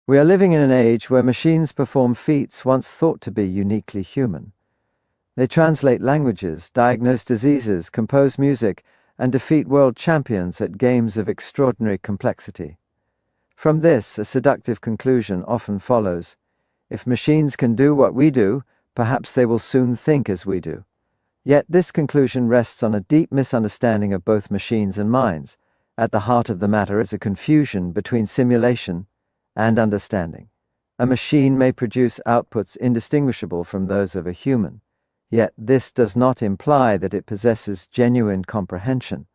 We are living in an age where machines perform feats once thought to be uniquely human. They translate languages, diagnose diseases, compose music, and defeat world champions at games of extraordinary complexity. From this, a seductive conclusion often follows. If machines can do what we do, perhaps they will soon think as we do. Yet this conclusion rests on a deep misunderstanding of both machines and minds. At the heart of the matter is a confusion between simulation and understanding. A machine may produce outputs indistinguishable from those of a human, yet this does not imply that it possesses genuine comprehension.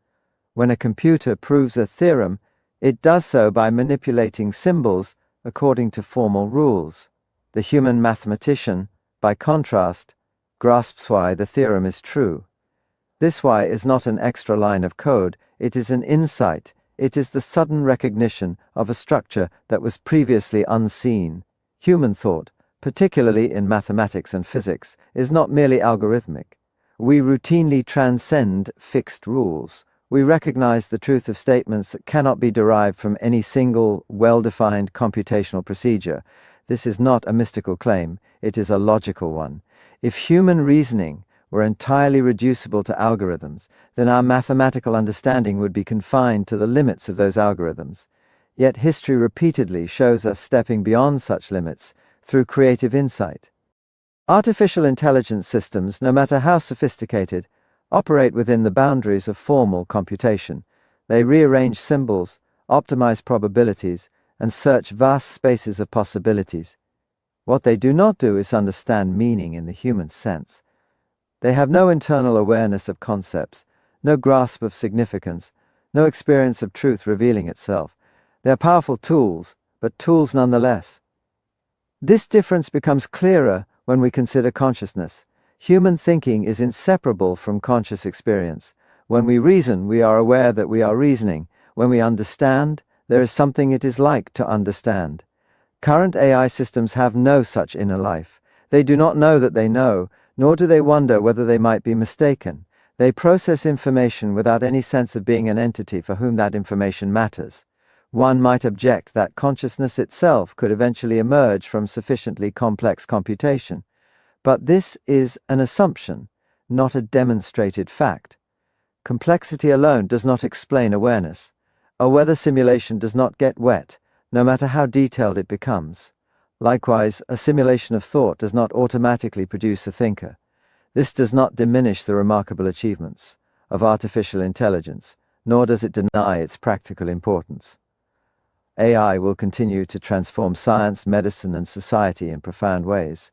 When a computer proves a theorem, it does so by manipulating symbols according to formal rules. The human mathematician, by contrast, grasps why the theorem is true. This why is not an extra line of code, it is an insight. It is the sudden recognition of a structure that was previously unseen. Human thought, particularly in mathematics and physics, is not merely algorithmic. We routinely transcend fixed rules. We recognize the truth of statements that cannot be derived from any single, well-defined computational procedure. This is not a mystical claim, it is a logical one. If human reasoning were entirely reducible to algorithms, then our mathematical understanding would be confined to the limits of those algorithms. Yet history repeatedly shows us stepping beyond such limits through creative insight. Artificial intelligence systems, no matter how sophisticated, operate within the boundaries of formal computation. They rearrange symbols, optimize probabilities, and search vast spaces of possibilities. What they do not do is understand meaning in the human sense. They have no internal awareness of concepts, no grasp of significance, no experience of truth revealing itself. They are powerful tools, but tools nonetheless. This difference becomes clearer when we consider consciousness. Human thinking is inseparable from conscious experience. When we reason, we are aware that we are reasoning. When we understand, there is something it is like to understand. Current AI systems have no such inner life. They do not know that they know, nor do they wonder whether they might be mistaken. They process information without any sense of being an entity for whom that information matters. One might object that consciousness itself could eventually emerge from sufficiently complex computation. But this is an assumption, not a demonstrated fact. Complexity alone does not explain awareness. A weather simulation does not get wet, no matter how detailed it becomes. Likewise, a simulation of thought does not automatically produce a thinker. This does not diminish the remarkable achievements of artificial intelligence, nor does it deny its practical importance. AI will continue to transform science, medicine, and society in profound ways.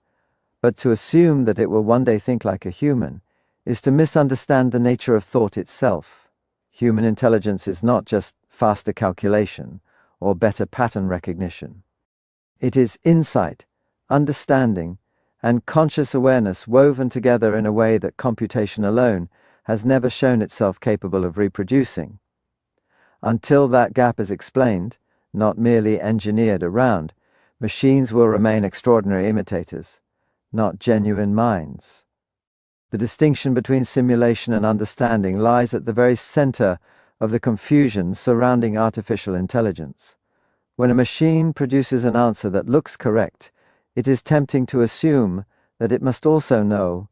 But to assume that it will one day think like a human is to misunderstand the nature of thought itself. Human intelligence is not just faster calculation or better pattern recognition. It is insight, understanding, and conscious awareness woven together in a way that computation alone has never shown itself capable of reproducing. Until that gap is explained, not merely engineered around, machines will remain extraordinary imitators, not genuine minds. The distinction between simulation and understanding lies at the very center of the confusion surrounding artificial intelligence. When a machine produces an answer that looks correct, it is tempting to assume that it must also know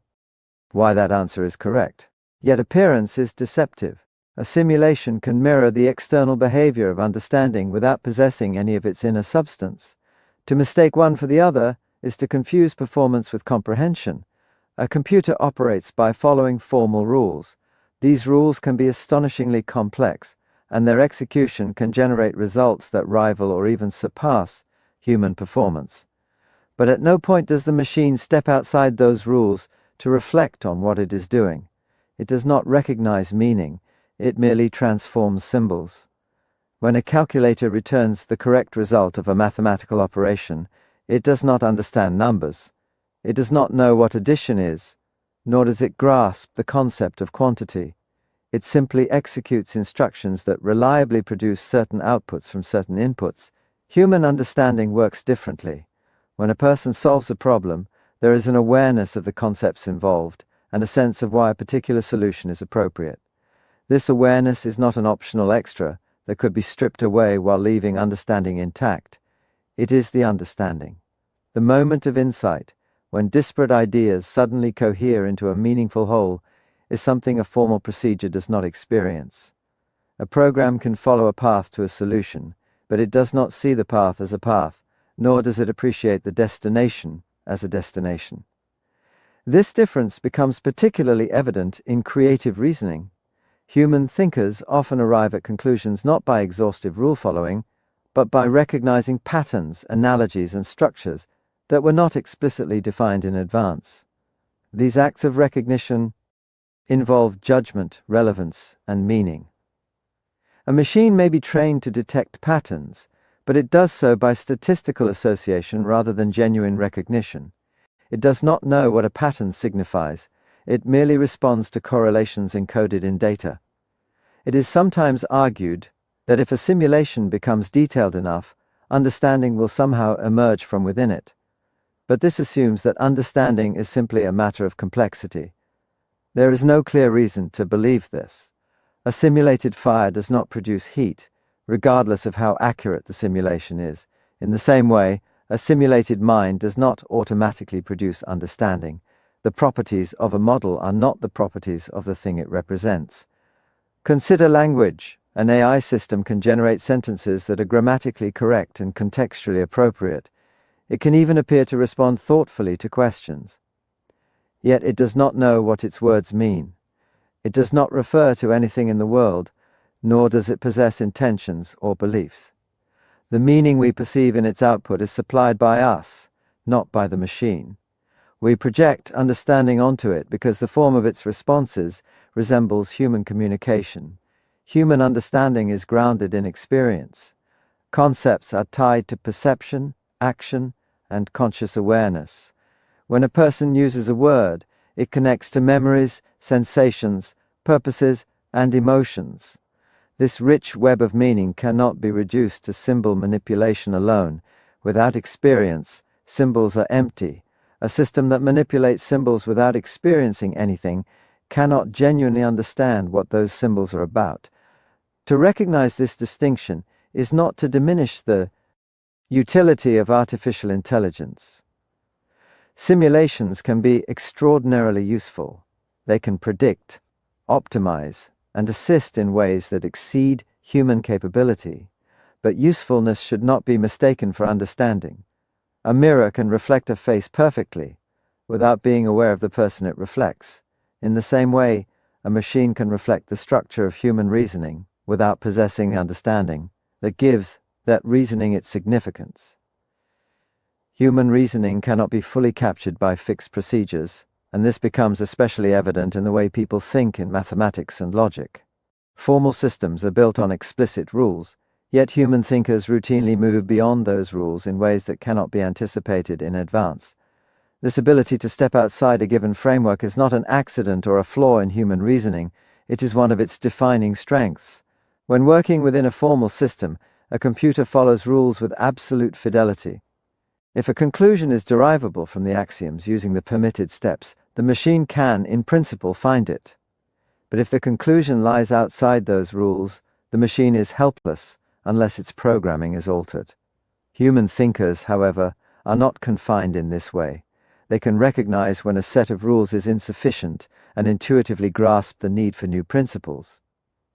why that answer is correct. Yet appearance is deceptive. A simulation can mirror the external behavior of understanding without possessing any of its inner substance. To mistake one for the other is to confuse performance with comprehension. A computer operates by following formal rules. These rules can be astonishingly complex, and their execution can generate results that rival or even surpass human performance. But at no point does the machine step outside those rules to reflect on what it is doing. It does not recognize meaning, it merely transforms symbols. When a calculator returns the correct result of a mathematical operation, it does not understand numbers. It does not know what addition is, nor does it grasp the concept of quantity. It simply executes instructions that reliably produce certain outputs from certain inputs. Human understanding works differently. When a person solves a problem, there is an awareness of the concepts involved and a sense of why a particular solution is appropriate. This awareness is not an optional extra that could be stripped away while leaving understanding intact. It is the understanding. The moment of insight, when disparate ideas suddenly cohere into a meaningful whole, is something a formal procedure does not experience. A program can follow a path to a solution, but it does not see the path as a path, nor does it appreciate the destination as a destination. This difference becomes particularly evident in creative reasoning. Human thinkers often arrive at conclusions not by exhaustive rule-following, but by recognizing patterns, analogies, and structures that were not explicitly defined in advance. These acts of recognition involve judgment, relevance, and meaning. A machine may be trained to detect patterns, but it does so by statistical association rather than genuine recognition. It does not know what a pattern signifies. It merely responds to correlations encoded in data. It is sometimes argued that if a simulation becomes detailed enough, understanding will somehow emerge from within it. But this assumes that understanding is simply a matter of complexity. There is no clear reason to believe this. A simulated fire does not produce heat, regardless of how accurate the simulation is. In the same way, a simulated mind does not automatically produce understanding. The properties of a model are not the properties of the thing it represents. Consider language. An AI system can generate sentences that are grammatically correct and contextually appropriate. It can even appear to respond thoughtfully to questions. Yet it does not know what its words mean. It does not refer to anything in the world, nor does it possess intentions or beliefs. The meaning we perceive in its output is supplied by us, not by the machine. We project understanding onto it because the form of its responses resembles human communication. Human understanding is grounded in experience. Concepts are tied to perception, action, and conscious awareness. When a person uses a word, it connects to memories, sensations, purposes, and emotions. This rich web of meaning cannot be reduced to symbol manipulation alone. Without experience, symbols are empty. A system that manipulates symbols without experiencing anything cannot genuinely understand what those symbols are about. To recognize this distinction is not to diminish the utility of artificial intelligence. Simulations can be extraordinarily useful. They can predict, optimize, and assist in ways that exceed human capability, but usefulness should not be mistaken for understanding. A mirror can reflect a face perfectly, without being aware of the person it reflects. In the same way, a machine can reflect the structure of human reasoning, without possessing the understanding that gives that reasoning its significance. Human reasoning cannot be fully captured by fixed procedures, and this becomes especially evident in the way people think in mathematics and logic. Formal systems are built on explicit rules, yet human thinkers routinely move beyond those rules in ways that cannot be anticipated in advance. This ability to step outside a given framework is not an accident or a flaw in human reasoning, it is one of its defining strengths. When working within a formal system, a computer follows rules with absolute fidelity. If a conclusion is derivable from the axioms using the permitted steps, the machine can, in principle, find it. But if the conclusion lies outside those rules, the machine is helpless unless its programming is altered. Human thinkers, however, are not confined in this way. They can recognize when a set of rules is insufficient and intuitively grasp the need for new principles.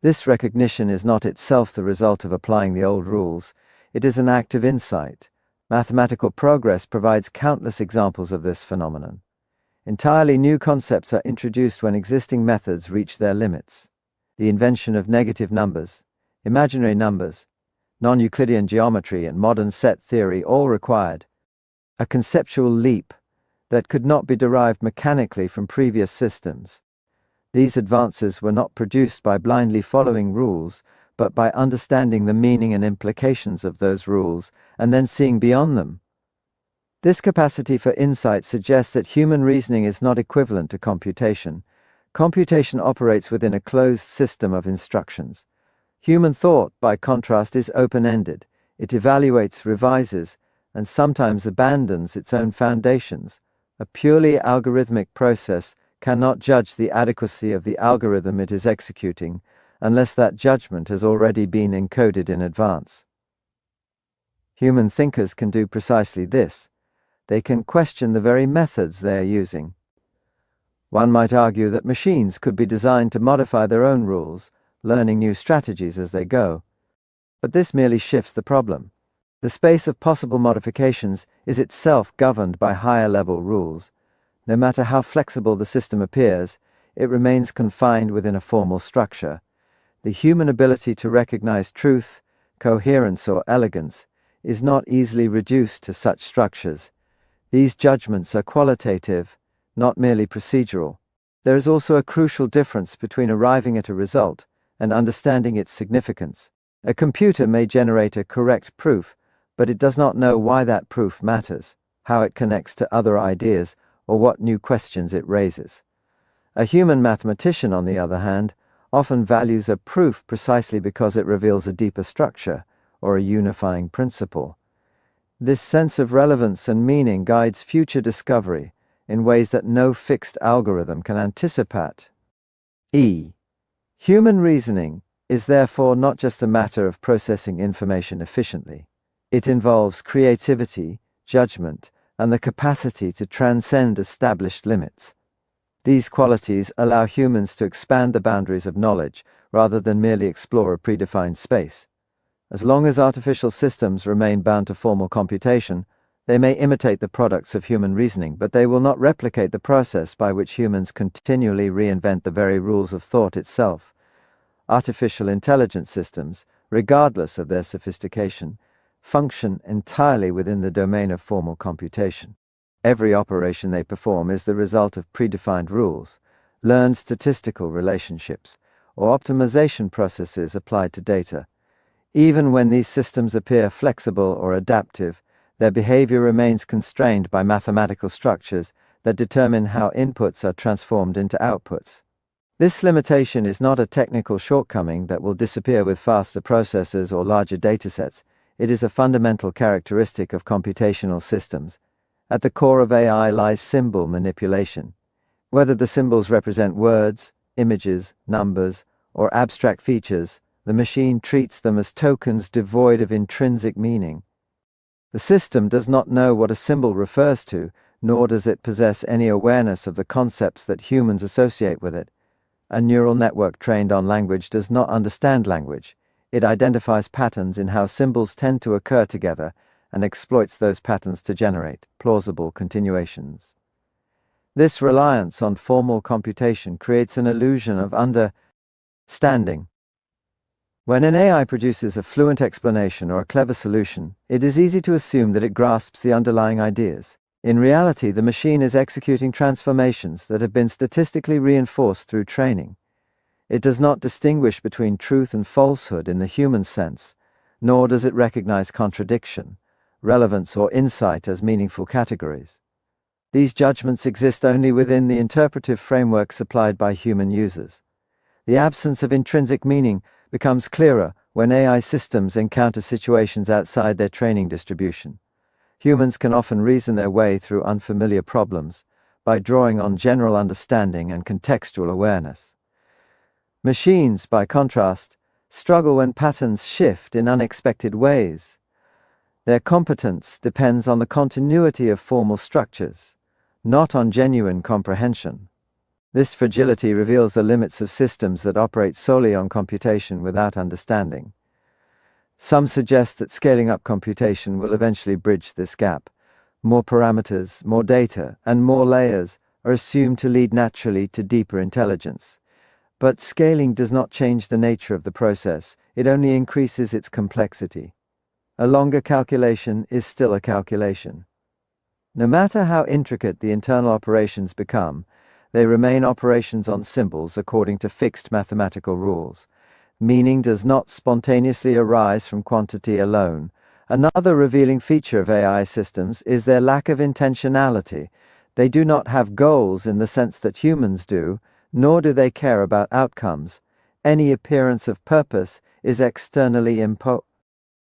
This recognition is not itself the result of applying the old rules. It is an act of insight. Mathematical progress provides countless examples of this phenomenon. Entirely new concepts are introduced when existing methods reach their limits. The invention of negative numbers, imaginary numbers, non-Euclidean geometry, and modern set theory all required a conceptual leap that could not be derived mechanically from previous systems. These advances were not produced by blindly following rules, but by understanding the meaning and implications of those rules, and then seeing beyond them. This capacity for insight suggests that human reasoning is not equivalent to computation. Computation operates within a closed system of instructions. Human thought, by contrast, is open-ended. It evaluates, revises, and sometimes abandons its own foundations. A purely algorithmic process cannot judge the adequacy of the algorithm it is executing, unless that judgment has already been encoded in advance. Human thinkers can do precisely this. They can question the very methods they are using. One might argue that machines could be designed to modify their own rules, learning new strategies as they go. But this merely shifts the problem. The space of possible modifications is itself governed by higher-level rules. No matter how flexible the system appears, it remains confined within a formal structure. The human ability to recognize truth, coherence, or elegance is not easily reduced to such structures. These judgments are qualitative, not merely procedural. There is also a crucial difference between arriving at a result and understanding its significance. A computer may generate a correct proof, but it does not know why that proof matters, how it connects to other ideas, or what new questions it raises. A human mathematician, on the other hand, often values a proof precisely because it reveals a deeper structure or a unifying principle. This sense of relevance and meaning guides future discovery in ways that no fixed algorithm can anticipate. Human reasoning is therefore not just a matter of processing information efficiently. It involves creativity, judgment, and the capacity to transcend established limits. These qualities allow humans to expand the boundaries of knowledge rather than merely explore a predefined space. As long as artificial systems remain bound to formal computation, they may imitate the products of human reasoning, but they will not replicate the process by which humans continually reinvent the very rules of thought itself. Artificial intelligence systems, regardless of their sophistication, function entirely within the domain of formal computation. Every operation they perform is the result of predefined rules, learned statistical relationships, or optimization processes applied to data. Even when these systems appear flexible or adaptive, their behavior remains constrained by mathematical structures that determine how inputs are transformed into outputs. This limitation is not a technical shortcoming that will disappear with faster processors or larger datasets. It is a fundamental characteristic of computational systems. At the core of AI lies symbol manipulation. Whether the symbols represent words, images, numbers, or abstract features, the machine treats them as tokens devoid of intrinsic meaning. The system does not know what a symbol refers to, nor does it possess any awareness of the concepts that humans associate with it. A neural network trained on language does not understand language. It identifies patterns in how symbols tend to occur together and exploits those patterns to generate plausible continuations. This reliance on formal computation creates an illusion of understanding. When an AI produces a fluent explanation or a clever solution, it is easy to assume that it grasps the underlying ideas. In reality, the machine is executing transformations that have been statistically reinforced through training. It does not distinguish between truth and falsehood in the human sense, nor does it recognize contradiction, relevance, or insight as meaningful categories. These judgments exist only within the interpretive framework supplied by human users. The absence of intrinsic meaning becomes clearer when AI systems encounter situations outside their training distribution. Humans can often reason their way through unfamiliar problems by drawing on general understanding and contextual awareness. Machines, by contrast, struggle when patterns shift in unexpected ways. Their competence depends on the continuity of formal structures, not on genuine comprehension. This fragility reveals the limits of systems that operate solely on computation without understanding. Some suggest that scaling up computation will eventually bridge this gap. More parameters, more data, and more layers are assumed to lead naturally to deeper intelligence. But scaling does not change the nature of the process, it only increases its complexity. A longer calculation is still a calculation. No matter how intricate the internal operations become, they remain operations on symbols according to fixed mathematical rules. Meaning does not spontaneously arise from quantity alone. Another revealing feature of AI systems is their lack of intentionality. They do not have goals in the sense that humans do, nor do they care about outcomes. Any appearance of purpose is externally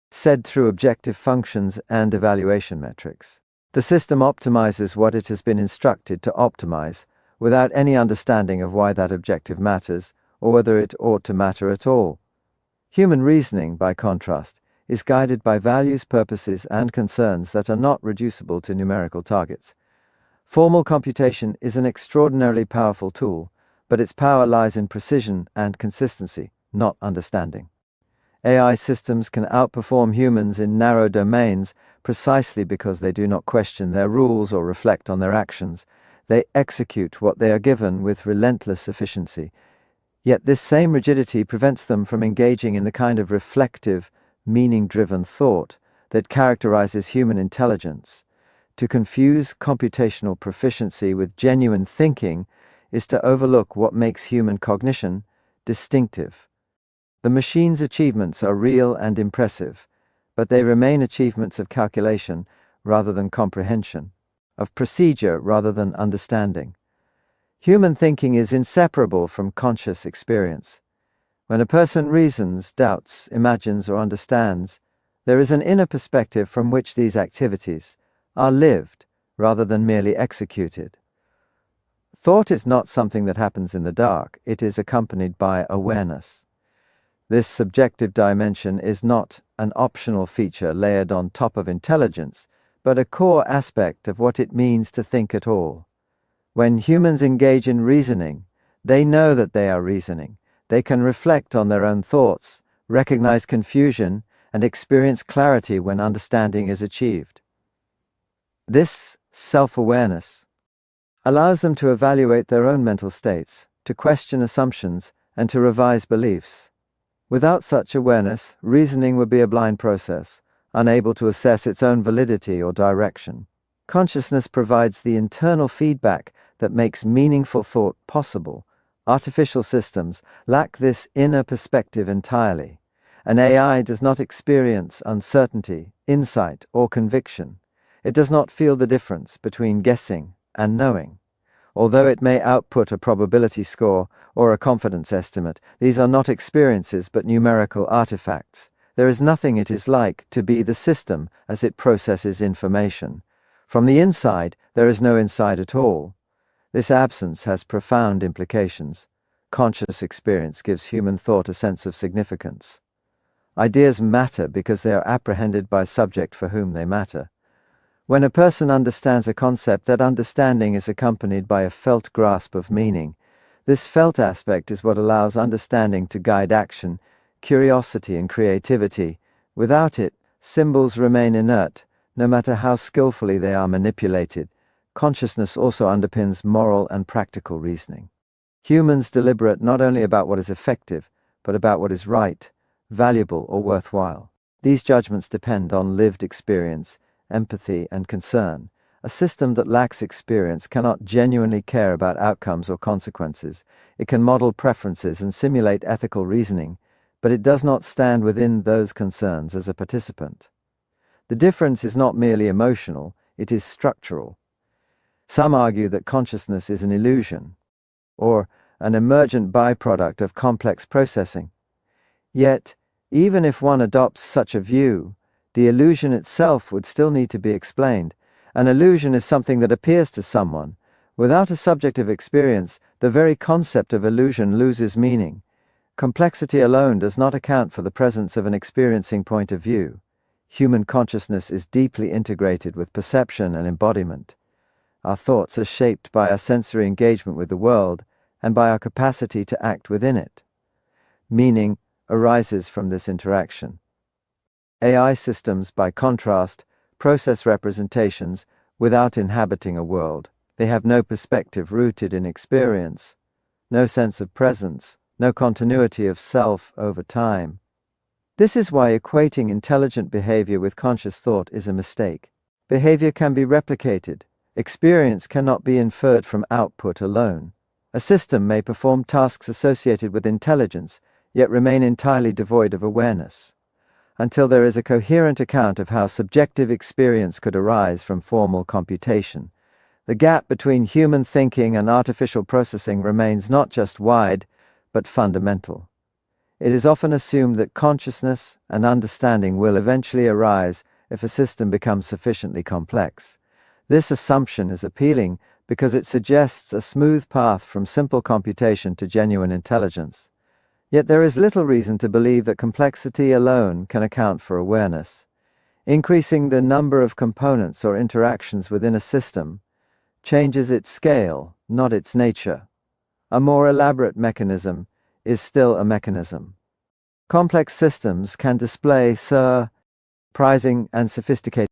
said through objective functions and evaluation metrics. The system optimizes what it has been instructed to optimize, without any understanding of why that objective matters, or whether it ought to matter at all. Human reasoning, by contrast, is guided by values, purposes, and concerns that are not reducible to numerical targets. Formal computation is an extraordinarily powerful tool, but its power lies in precision and consistency, not understanding. AI systems can outperform humans in narrow domains precisely because they do not question their rules or reflect on their actions. They execute what they are given with relentless efficiency. Yet this same rigidity prevents them from engaging in the kind of reflective, meaning-driven thought that characterizes human intelligence. To confuse computational proficiency with genuine thinking is to overlook what makes human cognition distinctive. The machine's achievements are real and impressive, but they remain achievements of calculation rather than comprehension, of procedure rather than understanding. Human thinking is inseparable from conscious experience. When a person reasons, doubts, imagines, or understands, there is an inner perspective from which these activities are lived rather than merely executed. Thought is not something that happens in the dark, it is accompanied by awareness. This subjective dimension is not an optional feature layered on top of intelligence, but a core aspect of what it means to think at all. When humans engage in reasoning, they know that they are reasoning. They can reflect on their own thoughts, recognize confusion, and experience clarity when understanding is achieved. This self-awareness allows them to evaluate their own mental states, to question assumptions, and to revise beliefs. Without such awareness, reasoning would be a blind process, unable to assess its own validity or direction. Consciousness provides the internal feedback that makes meaningful thought possible. Artificial systems lack this inner perspective entirely. An AI does not experience uncertainty, insight, or conviction. It does not feel the difference between guessing and knowing. Although it may output a probability score or a confidence estimate, these are not experiences but numerical artifacts. There is nothing it is like to be the system as it processes information. From the inside, there is no inside at all. This absence has profound implications. Conscious experience gives human thought a sense of significance. Ideas matter because they are apprehended by a subject for whom they matter. When a person understands a concept, that understanding is accompanied by a felt grasp of meaning. This felt aspect is what allows understanding to guide action, curiosity, and creativity. Without it, symbols remain inert, no matter how skillfully they are manipulated. Consciousness also underpins moral and practical reasoning. Humans deliberate not only about what is effective, but about what is right, valuable, or worthwhile. These judgments depend on lived experience, empathy, and concern. A system that lacks experience cannot genuinely care about outcomes or consequences. It can model preferences and simulate ethical reasoning, but it does not stand within those concerns as a participant. The difference is not merely emotional, it is structural. Some argue that consciousness is an illusion, or an emergent byproduct of complex processing. Yet, even if one adopts such a view, the illusion itself would still need to be explained. An illusion is something that appears to someone. Without a subjective experience, the very concept of illusion loses meaning. Complexity alone does not account for the presence of an experiencing point of view. Human consciousness is deeply integrated with perception and embodiment. Our thoughts are shaped by our sensory engagement with the world and by our capacity to act within it. Meaning arises from this interaction. AI systems, by contrast, process representations without inhabiting a world. They have no perspective rooted in experience, no sense of presence, no continuity of self over time. This is why equating intelligent behavior with conscious thought is a mistake. Behavior can be replicated. Experience cannot be inferred from output alone. A system may perform tasks associated with intelligence, yet remain entirely devoid of awareness. Until there is a coherent account of how subjective experience could arise from formal computation, the gap between human thinking and artificial processing remains not just wide, but fundamental. It is often assumed that consciousness and understanding will eventually arise if a system becomes sufficiently complex. This assumption is appealing because it suggests a smooth path from simple computation to genuine intelligence. Yet there is little reason to believe that complexity alone can account for awareness. Increasing the number of components or interactions within a system changes its scale, not its nature. A more elaborate mechanism is still a mechanism. Complex systems can display surprising and sophisticated